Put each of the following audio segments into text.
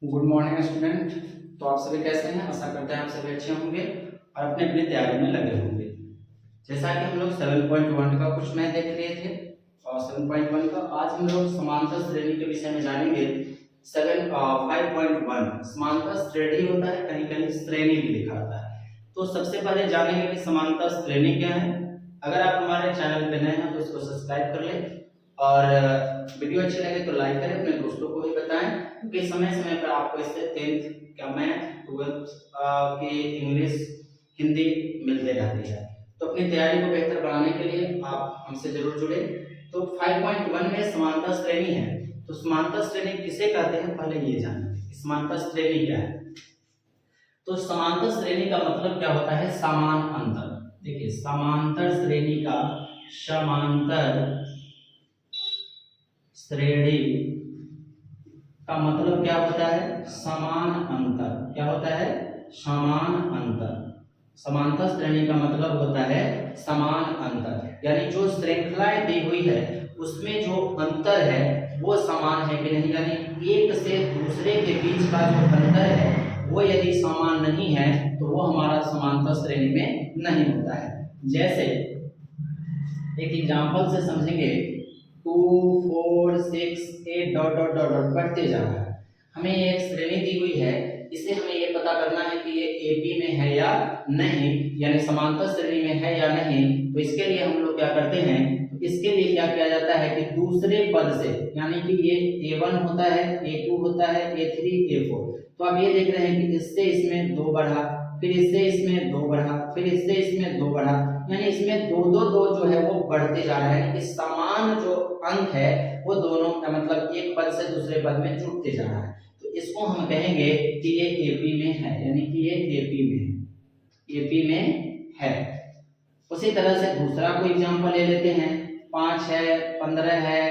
Good morning student. तो आप सभी कैसे हैं? आशा करते हैं आप सभी अच्छे होंगे और अपने अपनी तैयारी में लगे होंगे। जैसा कि हम लोग 7.1 का कुछ नए देख रहे थे और 7.1 का आज हम लोग समांतर श्रेणी के विषय में जानेंगे। 5.1 समांतर श्रेणी होता है, कहीं कहीं श्रेणी भी लिखा होता है। तो सबसे पहले जानेंगे कि समांतर श्रेणी क्या है। अगर आप हमारे चैनल पे नए हैं तो इसको सब्सक्राइब कर लें और वीडियो अच्छी लगे तो लाइक करें, अपने दोस्तों को भी बताएं, क्योंकि समय समय पर आपको इससे 10th का मैथ, 12th की इंग्लिश, हिंदी मिलते रहती है। तो अपनी तैयारी को बेहतर बनाने के लिए आप हमसे जरूर जुड़े। तो 5.1 में समांतर श्रेणी है। तो समांतर श्रेणी किसे कहते हैं, पहले ये जानें। समांतर श्रेणी क्या है? तो समांतर श्रेणी का मतलब क्या होता है? समान अंतर। देखिए, समांतर श्रेणी का समांतर श्रेणी का मतलब क्या होता है? समान अंतर। क्या होता है? समान अंतर। समांतर श्रेणी का मतलब होता है समान अंतर, यानी जो श्रृंखलाएं दी हुई है उसमें जो अंतर है वो समान है कि नहीं, यानी एक से दूसरे के बीच का जो अंतर है वो यदि समान नहीं है तो वो हमारा समांतर श्रेणी में नहीं होता है। जैसे एक एग्जांपल से समझेंगे। 2 4 6 8 डॉट डॉट डॉट डॉट बढ़ते जा रहा है। हमें एक श्रेणी दी हुई है, इसे हमें ये पता करना है कि ये एपी में है या नहीं, यानी समांतर श्रेणी में है या नहीं। तो इसके लिए हम लोग क्या करते हैं, तो इसके लिए क्या किया जाता है कि दूसरे पद से, यानी कि ये a1 होता है, a2 होता है, a3 a4। तो आप ये देख रहे हैं कि इससे इसमें 2 बढ़ा, फिर इससे इसमें 2 बढ़ा, फिर इससे इसमें 2 बढ़ा, यानी इसमें दो दो दो जो है वो बढ़ते जा रहे हैं। इस समान जो अंक है वो दोनों का मतलब एक पद से दूसरे पद में जुड़ते जा रहा है। तो इसको हम कहेंगे कि ये एपी में है, यानी कि ये एपी में है, एपी में है। उसी तरह से दूसरा कोई एग्जांपल ले लेते हैं। 5 है, 15 है,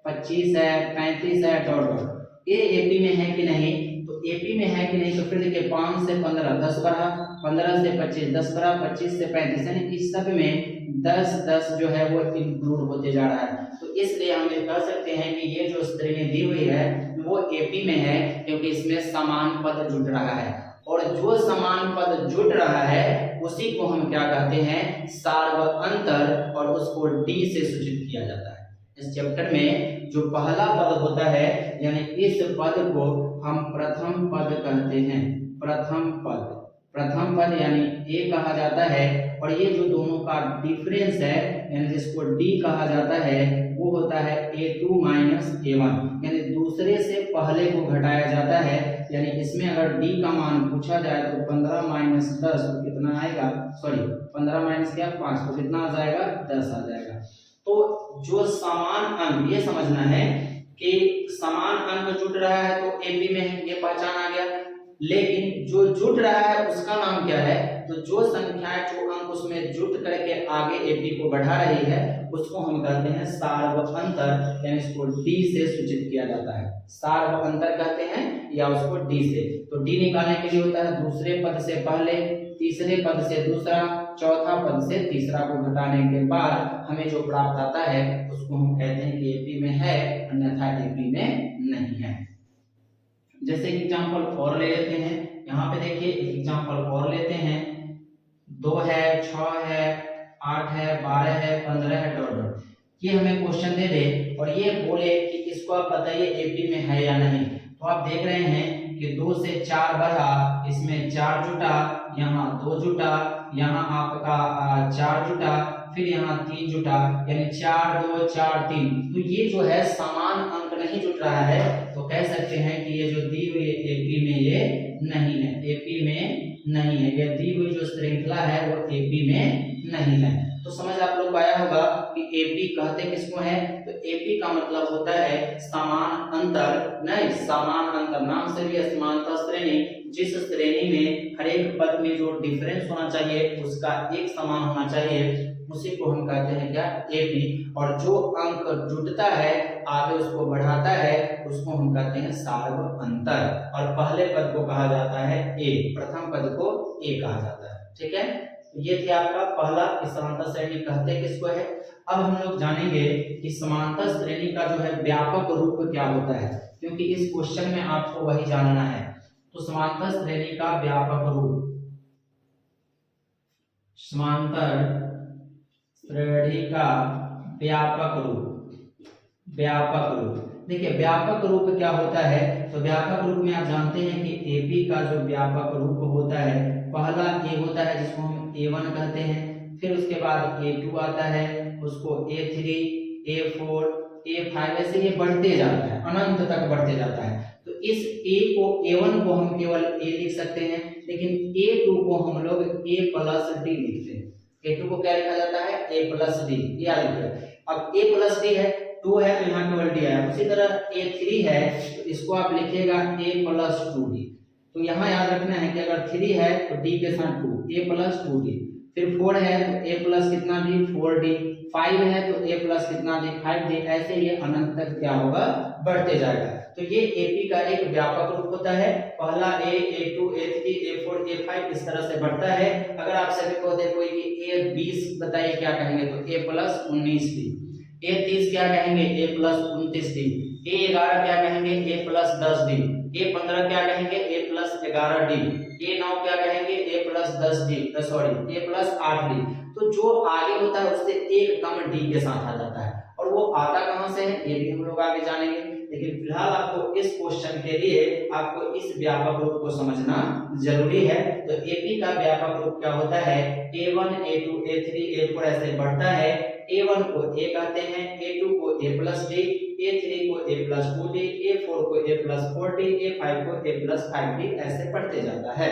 25 है, 35 है, डॉट डॉट। ये एपी में है कि नहीं? तो एपी में है कि नहीं, तो फिर देखिए 5 से 15 10 बढ़ा, 15 से 25 10 बढ़ा, 25 से 35, यानी इस सब में 10 10 जो है वो इंक्लूड होते जा रहा है। तो इसलिए हम ये कह सकते हैं कि ये जो श्रेणी दी हुई है वो एपी में है, क्योंकि इसमें समान पद जुड़ रहा है और जो समान पद जुड़ रहा है उसी को हम क्या कहते हैं? सार्वअंतर, और उसको डी से सूचित किया जाता है। इस चैप्टर में जो पहला पद होता है, यानी इस पद को हम प्रथम पद कहते हैं। प्रथम पद, प्रथम पद यानी ए कहा जाता है, और ये जो दोनों का डिफरेंस है यानी जिसको डी कहा जाता है वो होता है a2 माइनस a1, यानी दूसरे से पहले को घटाया जाता है। यानी इसमें अगर डी का मान पूछा जाए तो 15 माइनस 10 तो कितना आएगा, सॉरी 15 माइनस क्या 5 तो कितना आ जाएगा, 10 आ जाएगा। तो जो समान अंक, ये समझना है कि समान अंक जुड़ रहा है तो एपी में है, ये पहचान आ गया। लेकिन जो जुड़ रहा है उसका नाम क्या है? तो जो संख्याएं, जो अंक उसमें जुट करके आगे एपी को बढ़ा रही है उसको हम कहते हैं सार्वअंतर, यानी इसको डी से सूचित किया जाता है। सार्वअंतर कहते हैं या उसको डी से। तो डी निकालने के लिए होता है दूसरे पद से पहले, तीसरे पद से दूसरा, चौथा पद से तीसरा को घटाने के बाद हमें जो प्राप्त आता है उसको हम कहते हैं कि एपी में है, अन्यथा एपी में नहीं है। जैसे एग्जांपल और ले लेते हैं। यहाँ पे देखिए एक एग्जांपल और लेते हैं। 2 है, 6 है, 8 है, 12 है, 15 है, डॉट डॉट। ये हमें क्वेश्चन दे दे और ये बोले कि इसको आप बताइए एपी में है या नहीं। तो आप देख रहे हैं कि 2 से 4 बढ़ा, इसमें 4 जुटा, यहाँ 2 जुटा, यहाँ आपका 4 जुटा, फिर यहाँ 3 जुटा, यानी 4 2 4 3। तो ये जो है समान अंक नहीं जुट रहा है, तो कह सकते हैं कि ये जो दी हुई एपी में ये नहीं है, एपी में नहीं है। ये दी हुई जो श्रृंखला है वो एपी में नहीं है। तो समझ आप लोग को आया होगा कि एपी कहते किसको है? तो एपी का मतलब होता है समान अंतर, नहीं समान अंतर नाम से भी समांतर श्रेणी, जिस श्रेणी में हर एक पद में जो डिफरेंस होना चाहिए उसका एक समान होना चाहिए, उसी को हम कहते हैं क्या? एपी। और जो अंक जुटता है आगे उसको बढ़ाता है उसको हम कहते हैं सार्वअंतर, और पहले पद को कहा जाता है ए, प्रथम पद को ए कहा जाता है। ठीक है, ये थी आपका पहला कि समांतर श्रेणी कहते किसको है। अब हम लोग जानेंगे कि समांतर श्रेणी का जो है व्यापक रूप क्या होता है, क्योंकि इस क्वेश्चन में आपको वही जानना है। तो समांतर श्रेणी का व्यापक रूप, समांतर श्रेणी का व्यापक रूप, व्यापक रूप। देखिए व्यापक रूप क्या होता है, तो व्यापक रूप में आप जानते हैं कि एपी का जो व्यापक रूप होता है, पहला ए होता है जिसको हम A1 कहते हैं, फिर उसके बाद A2 आता है, उसको A3, A4, A5 ऐसे ये बढ़ते जाता है, अनंत तक बढ़ते जाता है। तो इस A को A1 को हम केवल A लिख सकते हैं, लेकिन A2 को हम लोग A प्लस डी लिखते हैं। A2 को क्या लिखा जाता है, A प्लस डी, याद रखिए। अब A प्लस डी है, 2 है तो यहाँ केवल डी आया। उसी तरह A3 है तो इसको आप लिखिएगा A प्लस 2D। तो यहाँ याद रखना है कि अगर 3 है तो D के साथ 2, A प्लस 2D। फिर 4 है तो A प्लस कितना D, 4D। 5 है तो A प्लस कितना D, 5D। ऐसे ये अनंत तक क्या होगा, बढ़ते जाएगा। तो ये AP का एक व्यापक रूप होता है। पहला A, A2, A3, A4, A5 इस तरह से बढ़ता है। अगर आप सभी को देखो कि A20 बताइए क्या कहेंगे, तो A प्लस 19D। A30 क्या कहेंगे, A प्लस 29D। A11 क्या कहेंगे, A प्लस 10D। A15 क्या कहेंगे, A प्लस 11D। A9 क्या कहेंगे, A plus 10D, sorry A plus 8D। तो जो आगे होता है उससे एक कम D के साथ आ जाता है, और वो आता कहां से है ये भी हम लोग आगे जानेंगे। लेकिन फिलहाल आपको इस क्वेश्चन के लिए आपको इस व्यापक रूप को समझना जरूरी है। तो एपी का व्यापक रूप क्या होता है, A1, A2, A3, A4 ऐसे बढ़ता है। A1 को A कहते हैं, A2 को A प्लस डी, A3 को A प्लस 2D, A4 को A प्लस 4D, A5 को A प्लस 5D ऐसे बढ़ते जाता है।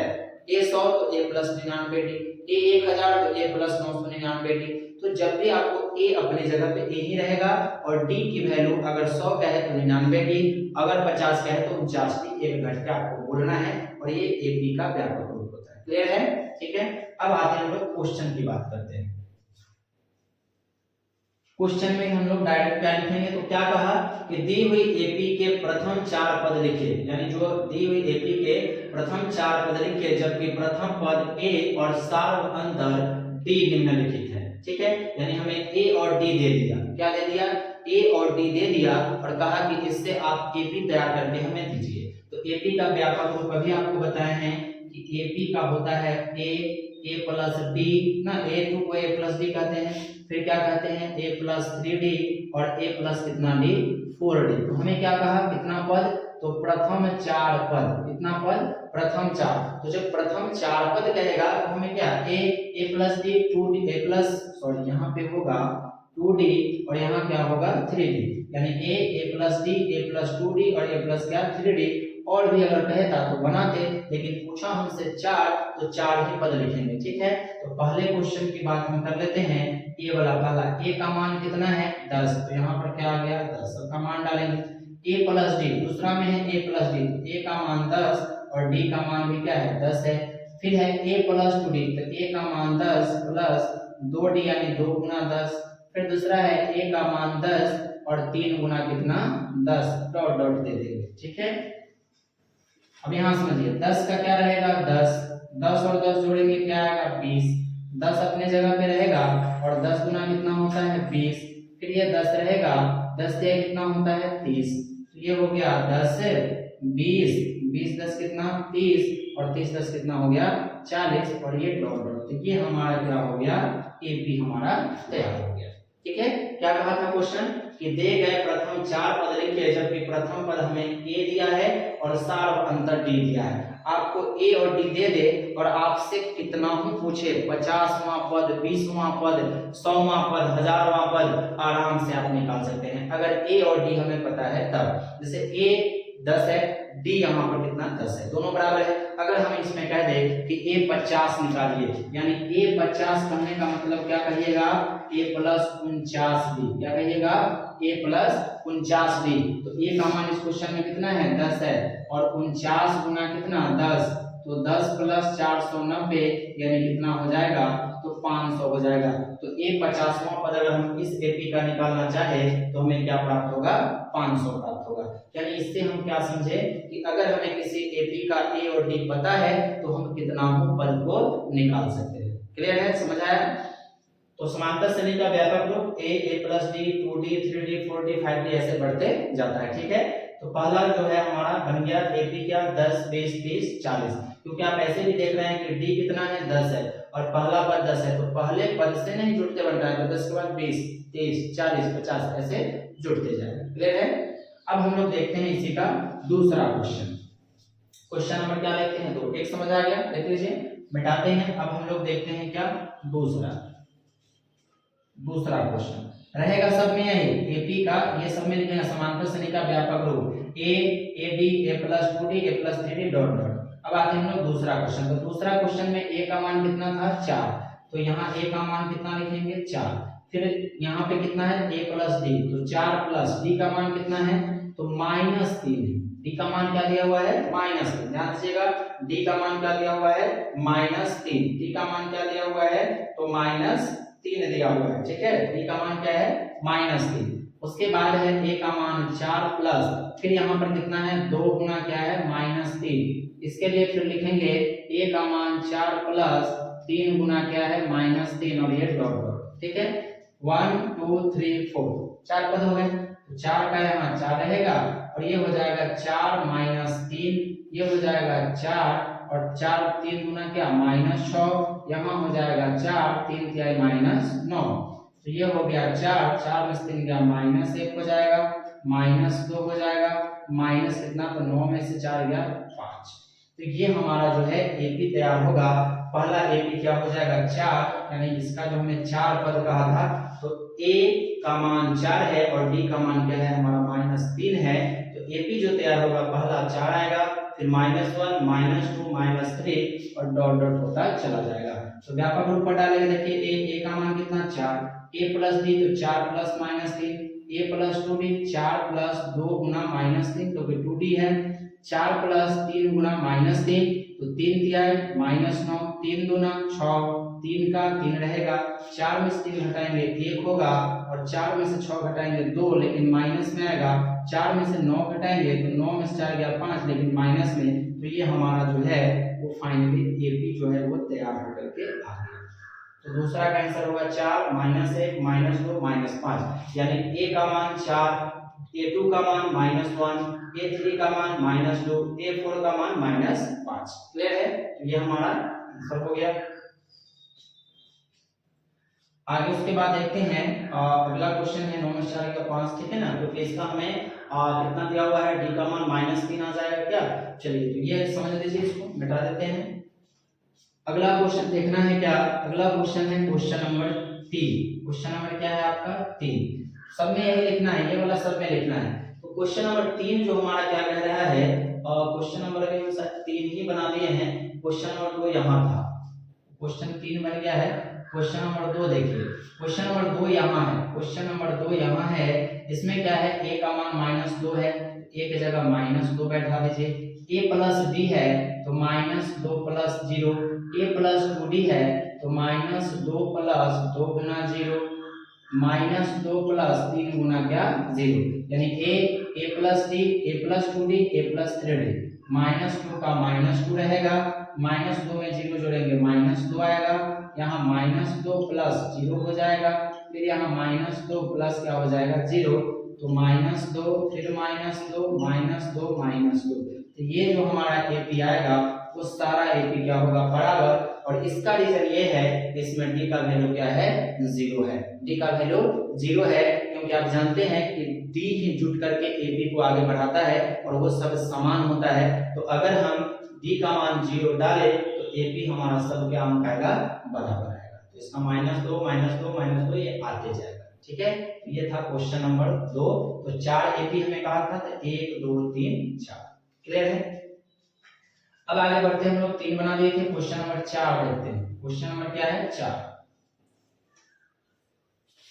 A100 तो A प्लस 99D, A1000 तो A प्लस 999D। तो जब भी आपको A अपनी जगह पे A ही रहेगा, और D की वैल्यू अगर 100 का है तो 99D, अगर 50 का है तो 49D, एक घट के आपको बोलना है। और ये AP का व्यापक रूप होता है। क्लियर है, ठीक है। अब आते हैं हम लोग क्वेश्चन की बात करते हैं। क्वेश्चन में हम लोग डायरेक्ट क्या लिखेंगे, तो क्या कहा कि दी हुई एपी के प्रथम 4 पद लिखिए, यानी जो दी हुई एपी के प्रथम 4 पद लिखिए, जबकि प्रथम पद ए और सार्व अंतर डी निम्नलिखित है। ठीक है, यानी हमें ए और डी दे दिया, क्या दे दिया, ए और डी दे दिया, और कहा कि इससे आप एपी तैयार करके हमें दीजिए। तो एपी का व्यापक रूप अभी आपको बताए हैं कि एपी का होता है ए प्लस डी ना, A2 को A प्लस डी कहते हैं, फिर क्या कहते हैं A प्लस 3D, और A प्लस कितना D, 4D। तो हमें क्या कहा, कितना पद, तो प्रथम 4 पद, कितना पद, प्रथम 4। तो जब प्रथम 4 पद कहेगा तो हमें क्या A plus D, 2D, A plus, sorry यहाँ पे होगा 2D, और यहाँ क्या होगा 3D, यानी A plus D, A plus 2D और A प्लस क्या 3D। और भी अगर कहता तो बनाते, लेकिन पूछा हमसे 4, तो 4 ही पद लिखेंगे। ठीक है, तो पहले क्वेश्चन की बात हम कर लेते हैं। ए वाला पहला, ए का मान कितना है 10, तो यहाँ पर क्या आ गया 10 का मान डालेंगे। ए प्लस डी, दूसरा में है ए प्लस डी, ए का मान 10 और डी का मान भी क्या है 10 है। फिर है ए प्लस 2डी, तो ए का मान 10 प्लस 2d यानी 2 गुना 10। फिर दूसरा है ए का मान 10 और 3 गुना कितना 10, डॉट डॉट दे देंगे। ठीक है, अब यहाँ समझिए 10 का क्या रहेगा 10, 10 और 10 जोड़ेंगे क्या आएगा 20, 10 अपने जगह पे रहेगा, और 10 गुना कितना होता है 20। फिर ये 10 रहेगा, 10 से कितना होता है 30, तो ये हो गया 10 से 20, 20 10 कितना 30, और 30 10 कितना हो गया 40, और ये डॉट डॉट। तो ये हमारा क्या हो गया, एपी हमारा तैयार हो गया। ठीक है, क्या कहा था क्वेश्चन कि दे गए प्रथम 4 पद लिखिए, जबकि प्रथम पद हमें ए दिया है और सार्व अंतर डी दिया है। आपको ए और डी दे दे और आपसे कितना ही पूछे, 50वां पद, 20वां पद, 100वां पद, 1000वां पद, आराम से आप निकाल सकते हैं अगर ए और डी हमें पता है तब। जैसे ए 10 है, डी यहाँ पर कितना 10 है, दोनों बराबर है। अगर हम इसमें कह दे कि ए 50 निकालिए, यानी ए 50 कहने का मतलब क्या कहिएगा, ए प्लस 49d, क्या कहिएगा ए प्लस 49d। तो ए का मान इस क्वेश्चन में कितना है 10 है, और 49 गुना कितना 10, तो 10 प्लस 490 यानी कितना हो जाएगा, तो 500 हो जाएगा। तो ए 50वां पद अगर हम इस एपी का निकालना चाहे तो हमें क्या प्राप्त होगा, 500 प्राप्त होगा। यानी इससे हम क्या समझे कि अगर हमें किसी एपी का ए और डी पता है तो हम कितना पद को निकाल सकते हैं। क्लियर है, समझ आया। तो समांतर श्रेणी का व्यापक रूप a plus D 2d 3d 4d 5d ऐसे बढ़ते जाता है। ठीक है, तो पहला जो है हमारा बन गया एपी क्या 10 20 30 40, क्योंकि आप ऐसे भी देख रहे हैं कि डी कितना है 10 है और पहला पद 10 है, तो पहले पद से नहीं जुड़ते बन रहा है, तो 10 के बाद 20 30 40 50 ऐसे जुड़ते जाएंगे। क्लियर है। अब हम लोग देखते हैं इसी का दूसरा क्वेश्चन। क्वेश्चन नंबर क्या लेते हैं, तो एक समझ आ गया, देख लीजिए, मिटाते हैं। अब हम लोग देखते हैं क्या दूसरा क्वेश्चन रहेगा सब में यही एपी का, ये सब में लिखेंगे समांतर श्रेणी का व्यापक रूप A B A plus 2d A plus 3d dot dot. अब आते हैं हम लोग दूसरा क्वेश्चन। तो दूसरा क्वेश्चन में ए का मान कितना था 4, तो यहाँ ए का मान कितना लिखेंगे 4। फिर यहाँ पे कितना है a प्लस डी, तो 4 प्लस डी का मान कितना है तो -3 है। डी का मान क्या दिया हुआ है -3, ध्यान दीजिएगा, डी का मान क्या दिया हुआ है -3, डी का मान क्या दिया हुआ है तो -3 दिया हुआ है। ठीक है, डी का मान क्या है -3। उसके बाद है a का मान 4 प्लस, फिर यहाँ पर कितना है 2 गुना क्या है -3, इसके लिए फिर लिखेंगे a का मान 4 प्लस 3 गुना क्या है -3 और ये डॉट डॉट। ठीक है, 1 2 3 4 4 पद हो गए, तो 4 का यहाँ 4 रहेगा और ये हो जाएगा 4 -3, ये हो जाएगा 4 और 4 3 गुना क्या -6, यहाँ हो जाएगा 4 3 तिहाई -9, तो ये हो गया 4 4 में से 3 गया -1 हो जाएगा, -2 हो जाएगा, माइनस कितना तो 9 में से 4 गया 5। तो ये हमारा जो है एपी तैयार होगा। पहला एपी क्या हो जाएगा 4, यानी इसका जो हमने 4 पद कहा था, तो ए का मान 4 है और डी का मान क्या है हमारा -3 है, तो एपी जो तैयार होगा पहला 4 आएगा, फिर -1 -2 -3 और डॉट डॉट होता चला जाएगा। तो व्यापक रूप पर डालेंगे, देखिए ए का मान कितना 4, a प्लस डी तो 4 plus -3, a plus 2d 4 plus 2 गुना -3 तो 2d है, 4 प्लस 3 गुना -3 तो 3 तिहाई -9, 3 दूना 6, 3 का 3 रहेगा, 4 में से 3 घटाएंगे 1 होगा और 4 में से 6 घटाएंगे 2, लेकिन माइनस में आएगा, 4 में से 9 घटाएंगे तो 9 में से 4 गया 5, लेकिन माइनस में, तो ये हमारा जो है वो फाइनली एपी जो है वो तैयार होकर के आ गया। तो दूसरा का आंसर होगा 4 -1 -2 -5, यानी a का मान 4, a2 का मान -1, a3 का मान -2, a4 का मान -5। क्लियर है, तो ये हमारा आंसर हो गया। आगे उसके बाद देखते हैं अगला क्वेश्चन है 9 में 4 का 5, ठीक है ना, तो इसका हमें कितना दिया हुआ है d का मान -3 आ जाएगा क्या। चलिए, तो ये समझ लीजिए, इसको मिटा देते हैं। अगला क्वेश्चन देखना है क्या, अगला क्वेश्चन है क्वेश्चन नंबर 3। क्वेश्चन नंबर क्या है आपका 3, सब में यही लिखना है, ये वाला सब में लिखना है। तो क्वेश्चन नंबर 3 जो हमारा क्या कह रहा है, क्वेश्चन नंबर के अनुसार 3 ही बना दिए हैं, क्वेश्चन नंबर 2 यहाँ था, क्वेश्चन 3 बन गया है। क्वेश्चन नंबर 2 देखिए, क्वेश्चन नंबर 2 यहाँ है, क्वेश्चन नंबर 2 यहाँ है, इसमें क्या है a का मान -2 है, a की जगह -2 बैठा दीजिए, a प्लस d है तो -2 प्लस 0, a प्लस 2d है तो -2 प्लस 2 गुना 0, -2 प्लस 3 गुना क्या 0, यानी a plus d a plus 2d a plus 3d, -2 का -2 रहेगा, -2 में 0 जोड़ेंगे -2 आएगा, यहाँ -2 प्लस 0 हो जाएगा, फिर यहाँ -2 प्लस क्या हो जाएगा 0, तो -2 फिर -2 -2 -2, तो ये जो हमारा एपी आएगा वो सारा एपी क्या होगा बराबर, और इसका रीजन ये है इसमें डी का वैल्यू क्या है 0 है, डी का वैल्यू 0 है, क्योंकि आप जानते हैं कि डी ही जुट करके एपी को आगे बढ़ाता है और वो सब समान होता है। तो अगर हम डी का मान 0 डालें तो एपी हमारा सब क्या अंक आएगा बराबर आएगा, तो इसका -2 -2 -2 ये आते जाएगा। ठीक है, तो ये था क्वेश्चन नंबर 2। तो 4 एपी हमें कहा था, तो 1 2 3 4। क्लियर है। अब आगे बढ़ते हैं, हम लोग 3 बना दिए थे, क्वेश्चन नंबर 4 देखते हैं। क्वेश्चन नंबर क्या है 4,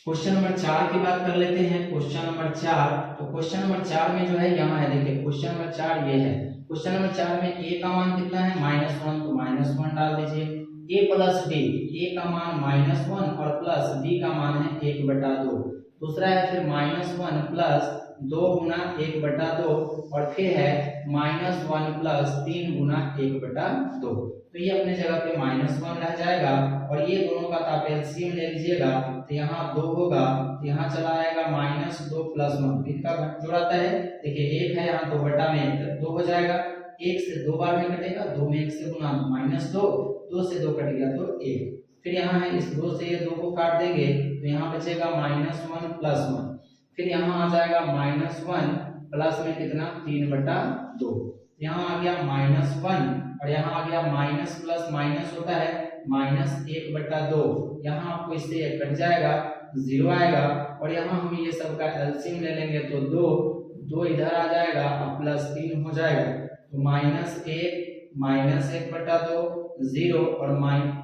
क्वेश्चन नंबर 4 की बात कर लेते हैं। क्वेश्चन नंबर 4, तो क्वेश्चन नंबर 4 में जो है यहाँ है, देखिए क्वेश्चन नंबर 4 ये है, क्वेश्चन नंबर 4 में a का मान कितना है -1, तो -1 डाल दीजिए, a प्लस d, a का मान -1 और प्लस d का मान है 1/2, दूसरा है फिर -1 प्लस 2 गुना 1/2 और फिर है -1 प्लस 3 गुना 1/2। तो ये अपने जगह पे -1 रह जाएगा और ये दोनों का आप एलसीएम ले लीजिएगा तो यहाँ 2 होगा, तो यहाँ चला आएगा -2 प्लस 1, इनका जोड़ आता है। देखिए 1 है यहाँ 2/1 2 हो जाएगा, 1 से 2 बार में कटेगा, 2 में 1 से गुना -2, 2 से 2 कट गया तो 1। फिर यहाँ है इस 2 से ये 2 को काट देंगे तो यहाँ बचेगा -1 प्लस 1। फिर यहाँ आ जाएगा -1 प्लस में कितना 3/2, यहाँ आ गया -1 और यहाँ आ गया माइनस प्लस माइनस होता है -1/2। यहाँ आपको इससे ये कट जाएगा, 0 आएगा और यहाँ हम ये सब का एलसीएम ले लेंगे तो 2 इधर आ जाएगा और प्लस 3 हो जाएगा तो -1/2 0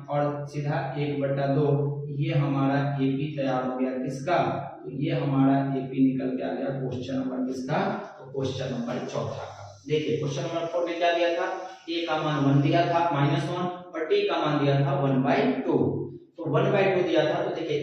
और सीधा 1/2। ये हमारा एपी तैयार हो गया किसका, तो ये हमारा एपी निकल के आ गया क्वेश्चन नंबर किसका, तो क्वेश्चन नंबर 4 का। देखिए क्वेश्चन नंबर 4 में क्या दिया था, a का मान 1 दिया था -1 और t का मान दिया था 1/2। तो 1/2 दिया था तो देखिए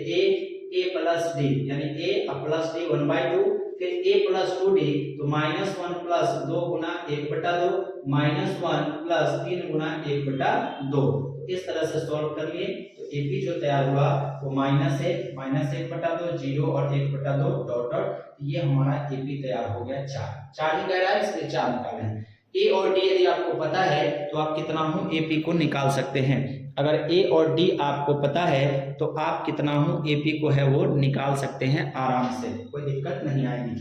a प्लस d यानी a प्लस d 1/2, फिर a प्लस 2d तो -1 प्लस 2 गुना 1/2 -1 प्लस 3 गुना 1/2। इस तरह से सॉल्व कर लिए तो एपी जो तैयार हुआ वो -1/2 0 और 1/2 डॉट डॉट, ये हमारा एपी तैयार हो गया 4 ही कह रहा है, इसलिए 4 निकाले हैं। ए और डी यदि आपको पता है तो आप कितना हो एपी को निकाल सकते हैं। अगर ए और डी आपको पता है तो आप कितना हो एपी को है वो निकाल सकते हैं आराम से, कोई दिक्कत नहीं आएगी।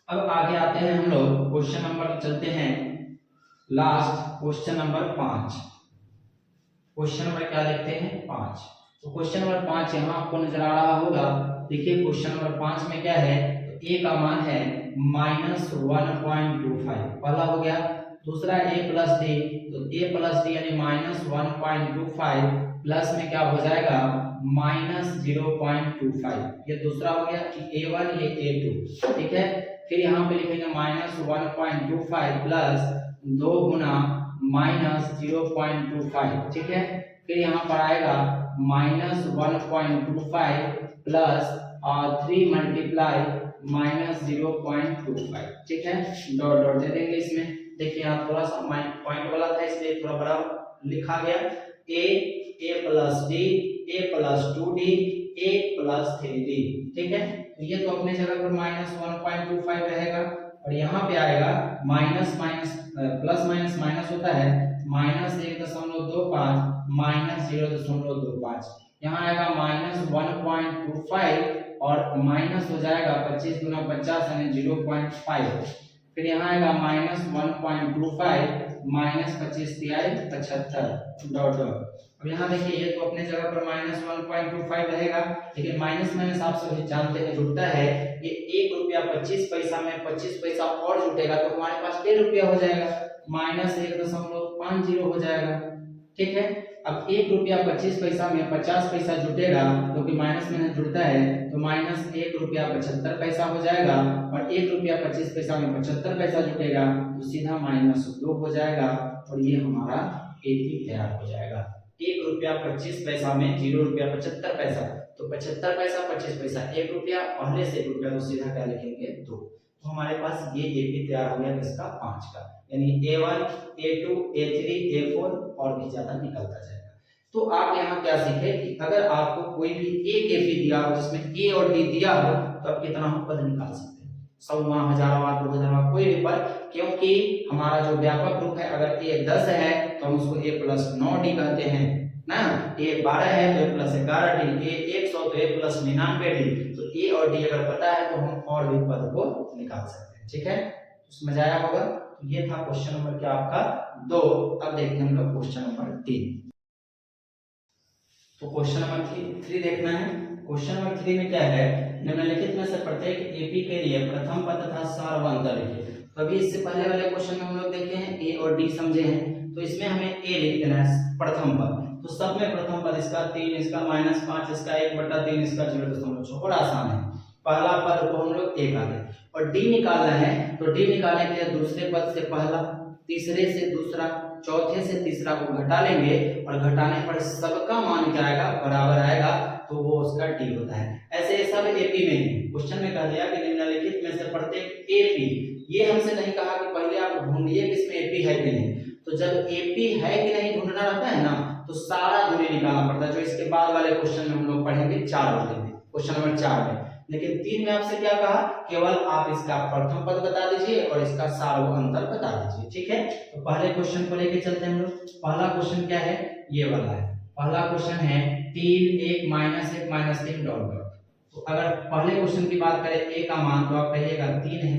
अब आगे आते हैं हम लोग क्वेश्चन नंबर, चलते हैं last question number 5। Question number क्या देखते हैं 5। तो क्वेश्चन नंबर 5 यहाँ आपको नजर आ रहा होगा। देखिए क्वेश्चन नंबर 5 में क्या है, तो ए का मान है -1.25, पहला हो गया। दूसरा a प्लस डी, तो a प्लस डी यानी -1.25 प्लस में क्या हो जाएगा -0.25, ये दूसरा हो गया कि a1 ये a2, ठीक है। फिर यहाँ पे लिखेंगे -1.25 प्लस 2 गुना -0.25, ठीक है। फिर यहाँ पर आएगा -1.25 प्लस 3 मल्टीप्लाई -0.25, ठीक है। डॉट डॉट दे देंगे इसमें। देखिए यहाँ थोड़ा सा पॉइंट वाला था इसलिए थोड़ा बड़ा लिखा गया, a plus D, a plus 2d, a plus 3d, ठीक है। तो ये तो अपने जगह पर -1.25 रहेगा और यहाँ पे आएगा minus minus plus minus minus होता है -1.25 -0.25, यहाँ आएगा -1.25 और माइनस हो जाएगा 25 गुना 50 यानी 0.5। फिर यहाँ आएगा -1.25 -25 75 डॉट डॉट। अब यहाँ देखिए ये तो अपने जगह पर -1.25 रहेगा, लेकिन माइनस माइनस आप सभी जानते हैं जुड़ता है। ये 1 रुपया 25 पैसा में 25 पैसा और जुटेगा तो हमारे पास 1.5 रुपया हो जाएगा, -1.50 हो जाएगा, ठीक है। अब 1 रुपया 25 पैसा में 50 पैसा जुटेगा क्योंकि माइनस में जुड़ता है तो -1 रुपया 75 पैसा हो जाएगा और 1 रुपया 25 पैसा में 75 पैसा जुटेगा तो सीधा -2 हो जाएगा और ये हमारा एपी तैयार हो जाएगा। 1 रुपया 25 पैसा में 0 रुपया 75 पैसा, तो 75 पैसा 25 पैसा 1 रुपया, पहले से 1 रुपया तो सीधा क्या लिखेंगे 2। तो हमारे पास ये एपी तैयार हो गया किसका 5 का, यानी A1 A2 A3 A4 और भी ज्यादा निकलता जाएगा। तो आप यहाँ क्या सीखे कि अगर आपको कोई भी एक एपी दिया हो जिसमें ए और डी दिया हो तो आप कितना हो पद निकाल सकते हैं, 100वां 1000वां 2000वां कोई भी पद, क्योंकि हमारा जो व्यापक रूप है अगर ए 10 है तो हम उसको a प्लस 9d कहते हैं ना, ए 12 है तो a प्लस 11d, ए 100 तो a प्लस 99d। तो ए और डी अगर पता है तो हम और भी पद को निकाल सकते हैं, ठीक है। समझ आया होगा। तो ये था क्वेश्चन नंबर क्या आपका 2। अब देखते हैं उनका क्वेश्चन नंबर 3। तो क्वेश्चन नंबर 3 देखना है। क्वेश्चन नंबर 3 में क्या है, निम्नलिखित में से प्रत्येक एपी के लिए प्रथम पद तथा सार अंतर लिखिए। तो अभी इससे पहले वाले क्वेश्चन में हम लोग देखे हैं ए और डी समझे हैं, तो इसमें हमें ए लिख देना है प्रथम पद। तो सब में प्रथम पद इसका 3, इसका -5, इसका 1/3, इसका 0.6, और आसान है। पहला पद को हम लोग ए का लें और डी निकालना है, तो डी निकालने के लिए दूसरे पद से पहला, तीसरे से दूसरा, चौथे से तीसरा को घटा लेंगे और घटाने पर सबका मान क्या आएगा बराबर आएगा। तो वो उसका डी होता है। ऐसे ये सब एपी में है। क्वेश्चन में कह दिया कि निम्नलिखित में से प्रत्येक एपी, ये हमसे नहीं कहा कि पहले आप ढूंढिए कि इसमें एपी है कि नहीं। तो जब एपी है कि नहीं ढूंढना रहता है ना, तो सारा दूरी निकालना पड़ता है, जो इसके बाद वाले क्वेश्चन में हम लोग पढ़ेंगे 4 वाले में, क्वेश्चन नंबर 4 में। लेकिन 3 में आपसे क्या कहा, केवल आप इसका प्रथम पद बता दीजिए और इसका सार्व अंतर बता दीजिए, ठीक है। तो पहले क्वेश्चन को लेके चलते हैं हम लोग। पहला क्वेश्चन क्या है, ये वाला है। पहला क्वेश्चन है 3 1 -1 -3 डॉट डॉट। तो अगर पहले क्वेश्चन की बात करें a का मान, तो आप कहिएगा 3 है।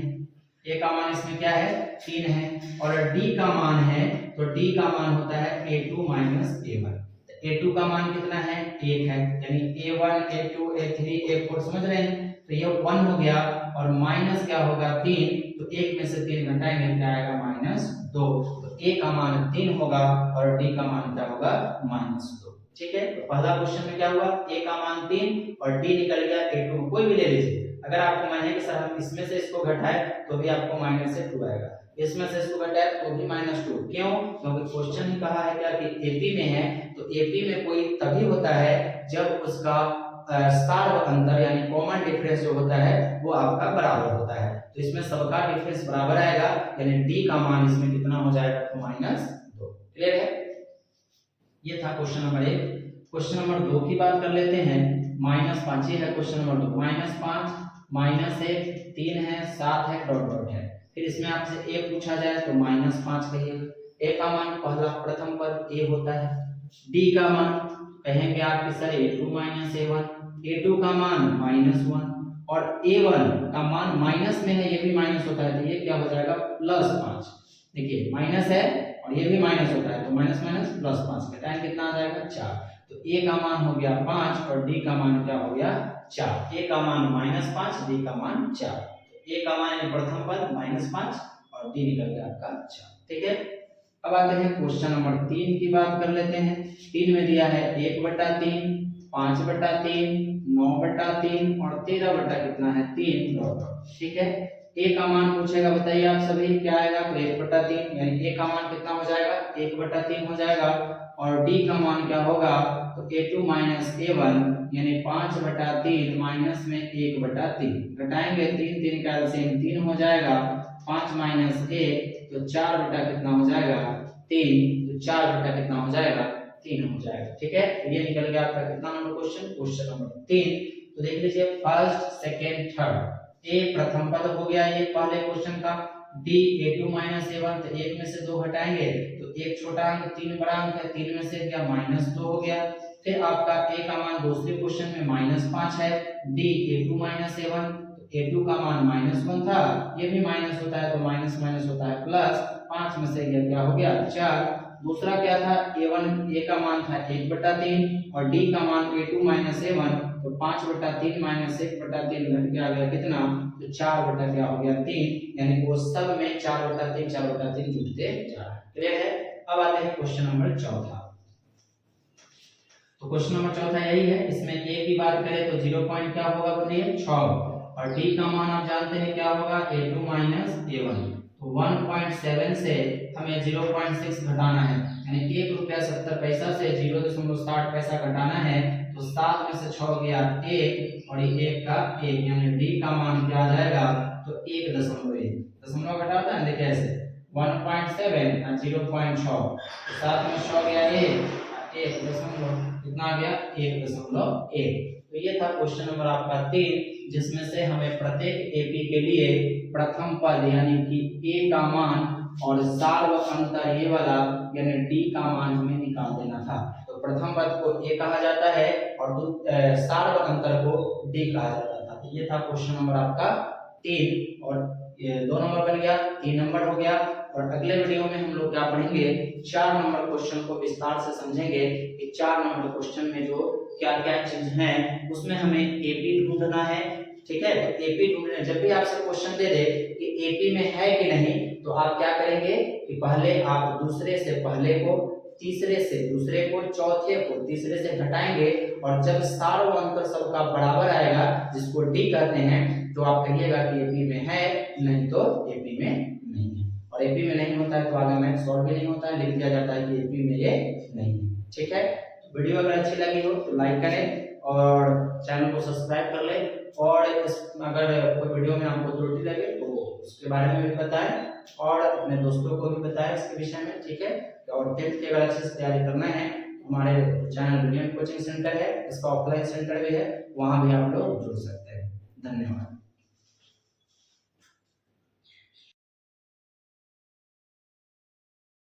a का मान इसमें क्या है, 3 है। और d का मान है, तो d का मान होता है a2 -a1। a2 का मान कितना है, 1 है, यानी a1 a2 a3 a4, समझ रहे हैं। तो ये 1 हो गया और माइनस क्या होगा, 3। तो 1 में से 3 घटाएंगे, क्या आएगा, -2। तो a का मान 3 होगा और d का मान क्या होगा, -2, ठीक है। तो पहला क्वेश्चन में क्या हुआ, a का मान 3 और d निकल गया a2, कोई भी ले लीजिए। अगर आपको माने कि सर हम इसमें से इसको घटाए तो भी आपको -2 आएगा, इसमें से इसको घटाए तो भी -2। क्यों, क्योंकि क्वेश्चन ही कहा है क्या कि एपी में है। तो एपी में कोई तभी होता है जब उसका सार्व अंतर यानी कॉमन डिफरेंस जो होता है वो आपका बराबर होता है। तो इसमें सबका डिफरेंस बराबर आएगा, यानी डी का मान इसमें कितना हो जाएगा, तो -2। क्लियर है। ये था क्वेश्चन नंबर 1। क्वेश्चन नंबर 2 की बात कर लेते हैं। -5 ये है क्वेश्चन नंबर 2। -5 -1 3 है 7 है डॉट डॉट है। फिर इसमें आपसे a पूछा जाए तो -5 कहिएगा। a का मान पहला प्रथम पद a होता है। d का मान कहेंगे आप कि सर a2 -a1। a2 का मान -1 और a1 का मान माइनस में है, ये भी माइनस होता है, तो ये क्या हो जाएगा, +5। देखिए माइनस है और ये भी माइनस होता है, तो माइनस माइनस +5 का टाइम कितना आ जाएगा, 4। तो a का मान हो गया 5 और d का मान क्या हो गया, 4। a का मान -5, d का मान 4। a का मान प्रथम पद -5 और d निकल गया आपका 4, ठीक है। अब आते हैं क्वेश्चन नंबर 3 की बात कर लेते हैं। 3 में दिया है 1/3, 5/3, 9/3 और 13 कितना है, 3 डॉट डॉट, ठीक है। a का मान पूछेगा, बताइए आप सभी क्या आएगा, तो 1/3, यानी a का मान कितना हो जाएगा, 1/3 हो जाएगा। और d का मान क्या होगा, तो a2 -a1 यानी 5/3 माइनस में 1/3 घटाएंगे, 3 3 का एलसीएम 3 हो जाएगा, 5 - 1 तो 4 बटा कितना हो जाएगा, 3। तो 4 बटा कितना हो जाएगा, 3 हो जाएगा, ठीक है। ये निकल गया आपका कितना नंबर क्वेश्चन, क्वेश्चन नंबर 3। तो देख लीजिए फर्स्ट सेकंड थर्ड। a प्रथम पद हो गया ये पहले क्वेश्चन का। d a2 -a1, तो 1 में से 2 घटाएंगे तो 1 छोटा अंक 3 बड़ा अंक है, 3 में से क्या -2 हो गया। फिर आपका a का मान दूसरे क्वेश्चन में -5 है। d a2 -a1, तो a2 का मान -1 था, ये भी माइनस होता है, तो माइनस माइनस होता है प्लस, 5 में से क्या हो गया, 4। दूसरा क्या था, a का मान था 1/3 और d का मान a2 -a1, तो 5/3 -1/3 घट के आ गया कितना, तो 4 बटा क्या हो गया, 3। यानी वो सब में 4/3 4/3 जुड़ते जा रहा है। क्लियर है। अब आते हैं क्वेश्चन नंबर 4। तो क्वेश्चन नंबर 4 यही है। इसमें a की बात करें तो 0 पॉइंट क्या होगा, बताइए 6। और d का मान आप जानते हैं क्या होगा, a2 -a1। तो 1.7 से हमें 0.6 घटाना है, यानी 1 रुपया 70 पैसा से 0.60 पैसा घटाना है। तो 7 में से 6 गया 1 और ये 1 का 1, यानी d का मान क्या आ जाएगा, तो 1.1 दशमलव घटाता है, देखिए ऐसे 1.7 और 0.6, 7 में 6 गया 1 दशमलव कितना आ गया, 1.1। तो ये था क्वेश्चन नंबर आपका 3, जिसमें से हमें प्रत्येक एपी के लिए प्रथम पद यानी कि a का मान और सार्व अंतर ये वाला यानी d का मान हमें निकाल देना था। तो प्रथम पद को a कहा जाता है और सार्व अंतर को d कहा जाता था। तो ये था क्वेश्चन नंबर आपका 3 और ये 2 नंबर बन गया, 3 नंबर हो गया। और अगले वीडियो में हम लोग क्या पढ़ेंगे, 4 नंबर क्वेश्चन को विस्तार से समझेंगे कि 4 नंबर क्वेश्चन में जो क्या क्या चीज है उसमें हमें एपी ढूंढना है, ठीक है। तो एपी ढूंढने, जब भी आपसे क्वेश्चन दे दे कि एपी में है कि नहीं, तो आप क्या करेंगे कि पहले आप दूसरे से पहले को, तीसरे से दूसरे को, चौथे को तीसरे से घटाएंगे और जब सार्व अंतर सबका बराबर आएगा जिसको डी कहते हैं, तो आप कहिएगा कि एपी में है, नहीं तो एपी में नहीं है। और एपी में नहीं होता है तो आगे मैथ सॉल्व भी नहीं होता है, लिख दिया जाता है कि एपी में ये नहीं है, ठीक है। वीडियो अगर अच्छी लगी हो तो लाइक करें और चैनल को सब्सक्राइब कर ले, और अगर कोई वीडियो में आपको त्रुटि लगे तो उसके बारे में भी बताएं और अपने दोस्तों को भी बताएं इसके विषय में, ठीक है। और 10th की अगर अच्छे से तैयारी करना है, हमारे चैनल ब्रिलियंट कोचिंग सेंटर है, इसका ऑफलाइन सेंटर भी है, वहां भी आप लोग जुड़ सकते हैं। धन्यवाद।